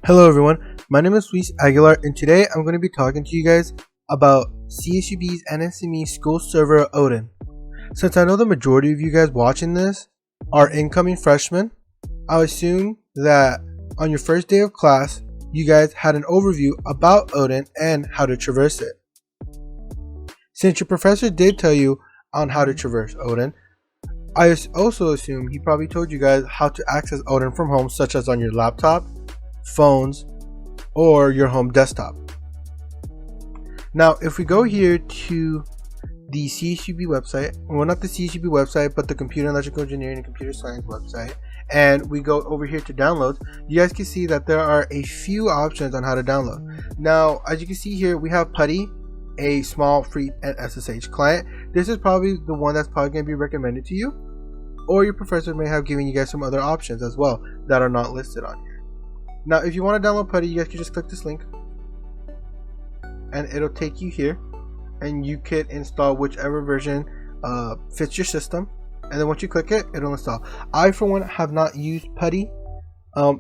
Hello everyone, my name is Luis Aguilar and today I'm going to be talking to you guys about CSUB's NSME school server Odin. Since I know the majority of you guys watching this are incoming freshmen, I'll assume that on your first day of class you guys had an overview about Odin and how to traverse it. Since your professor did tell you on how to traverse Odin, I also assume he probably told you guys how to access Odin from home, such as on your laptop, phones, or your home desktop. Now if we go here to the CSUB website, well, not the CSUB website but the Computer and Electrical Engineering and Computer Science website, and we go over here to downloads, you guys can see that there are a few options on how to download. Now as you can see here, we have PuTTY, a small free SSH client. This is probably the one that's probably going to be recommended to you, or your professor may have given you guys some other options as well that are not listed on here. Now if you want to download PuTTY, you guys can just click this link and it'll take you here, and you could install whichever version fits your system, and then once you click it, it'll install. I for one have not used PuTTY,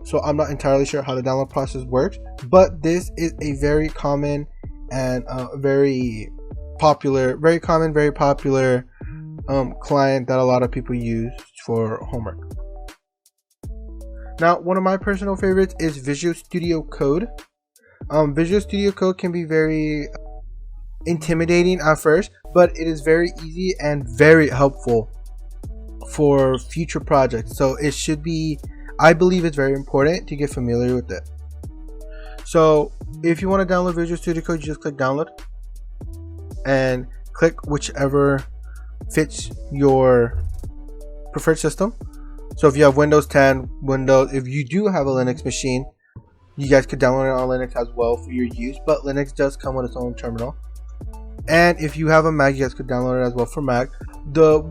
so I'm not entirely sure how the download process works, but this is a very common and very popular client that a lot of people use for homework. Now one of my personal favorites is Visual Studio Code. Visual Studio Code can be very intimidating at first, but it is very easy and very helpful for future projects, so it should be, I believe it's very important to get familiar with it. So if you want to download Visual Studio Code, you just click download and click whichever fits your preferred system. So if you have Windows 10, if you do have a Linux machine, you guys could download it on Linux as well for your use, but Linux does come with its own terminal. And if you have a Mac, you guys could download it as well for Mac. The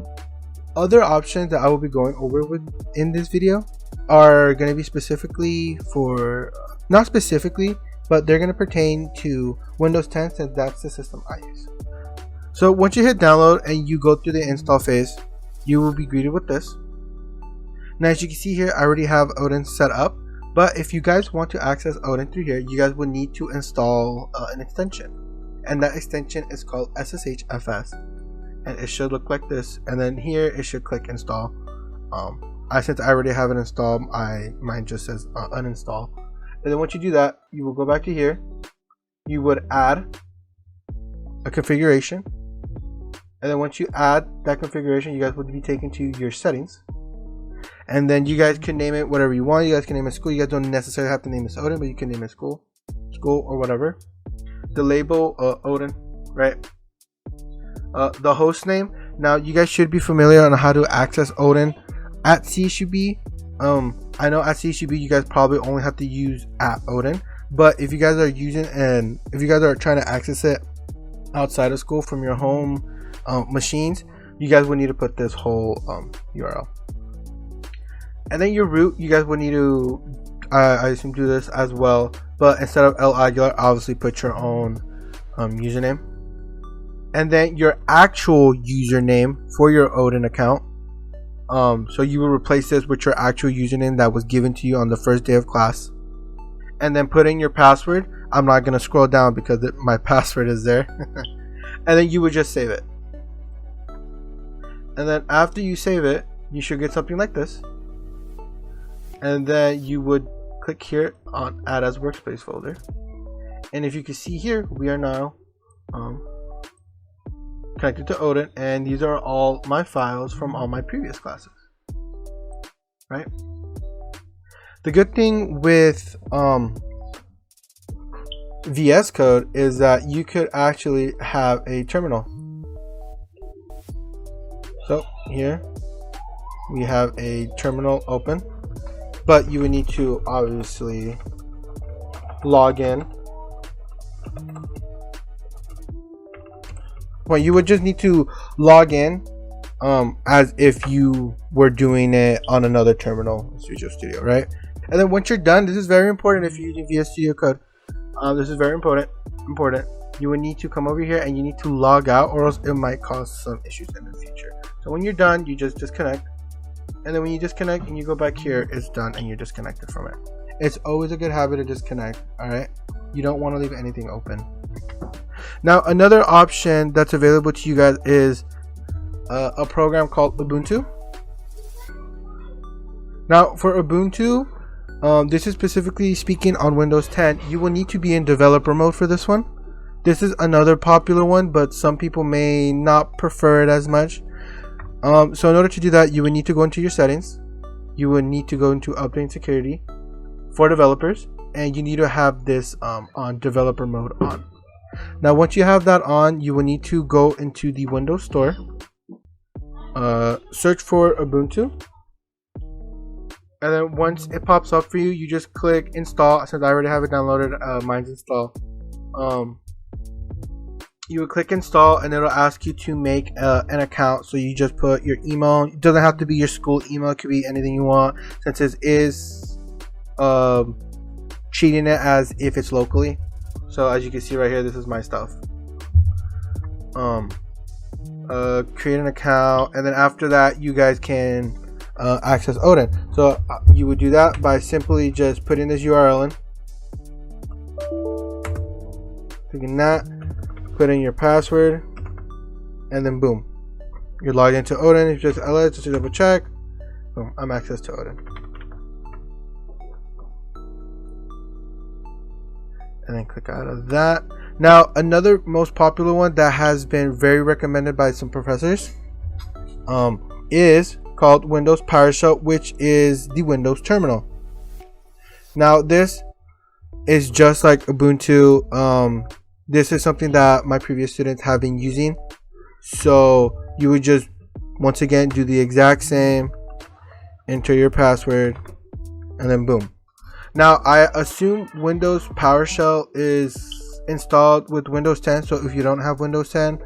other options that I will be going over with in this video are going to be specifically for, not specifically, but they're going to pertain to Windows 10 since that's the system I use. So once you hit download and you go through the install phase, you will be greeted with this. Now as you can see here, I already have Odin set up, but if you guys want to access Odin through here, you guys will need to install an extension, and that extension is called SSHFS, and it should look like this, and then here it should click install. Since I already have it installed, mine just says uninstall. And then once you do that, you will go back to here, you would add a configuration, and then once you add that configuration, you guys would be taken to your settings, and then you guys can name it whatever you want. You guys can name it school. You guys don't necessarily have to name it Odin, but you can name it school or whatever. The label Odin, right? The host name. Now you guys should be familiar on how to access Odin at CSUB. I know at CSUB you guys probably only have to use @Odin, but if you guys are using and if you guys are trying to access it outside of school from your home machines, you guys would need to put this whole URL. And then your root, you guys would need to, I assume, do this as well, but instead of L Aguilar, obviously put your own username, and then your actual username for your Odin account. So you will replace this with your actual username that was given to you on the first day of class, and then put in your password. I'm not gonna scroll down because my password is there. And then you would just save it, and then after you save it, you should get something like this. And then you would click here on add as workspace folder, and if you can see here, we are now connected to Odin, and these are all my files from all my previous classes, right? The good thing with VS Code is that you could actually have a terminal. So here we have a terminal open, but you would need to obviously log in. Well, you would just need to log in as if you were doing it on another terminal in Visual Studio, right? And then once you're done, this is very important if you're using VS Studio Code. This is very important. You would need to come over here and you need to log out, or else it might cause some issues in the future. So when you're done, you just disconnect, and then when you disconnect and you go back here, it's done and you're disconnected from it. it's always a good habit to disconnect. All right, you don't want to leave anything open. Now another option that's available to you guys is a program called Ubuntu. Now for Ubuntu, this is specifically speaking on Windows 10. You will need to be in developer mode for this one. This is another popular one, but some people may not prefer it as much. So in order to do that, you would need to go into your settings. You would need to go into update security for developers, and you need to have this on developer mode on. Now once you have that on, you will need to go into the Windows Store, search for Ubuntu, and then once it pops up for you, you just click install. Since I already have it downloaded, mine's installed. You would click install, and it'll ask you to make an account. So you just put your email. It doesn't have to be your school email, it could be anything you want, since it is treating it as if it's locally. So as you can see right here, this is my stuff. Create an account, and then after that you guys can access Odin. So you would do that by simply just putting this URL in, clicking that, put in your password, and then boom, you're logged into Odin. It's just ls, just to double check. Boom, I'm access to Odin. And then click out of that. Now another most popular one that has been very recommended by some professors is called Windows Powershell, which is the Windows terminal. Now this is just like Ubuntu. This is something that my previous students have been using. So you would just once again do the exact same, enter your password, and then boom. Now I assume Windows PowerShell is installed with Windows 10, so if you don't have Windows 10,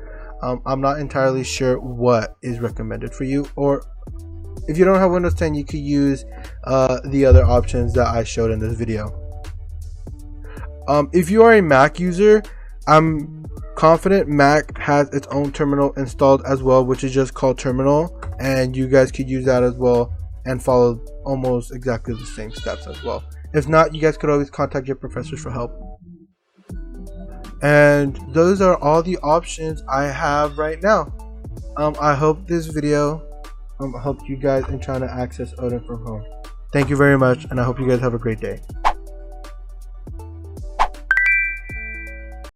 I'm not entirely sure what is recommended for you, or if you don't have Windows 10, you could use the other options that I showed in this video. If you are a Mac user, I'm confident Mac has its own terminal installed as well, which is just called Terminal, and you guys could use that as well and follow almost exactly the same steps as well. If not, you guys could always contact your professors for help. And those are all the options I have right now. I hope this video helped you guys in trying to access Odin from home. Thank you very much, and I hope you guys have a great day.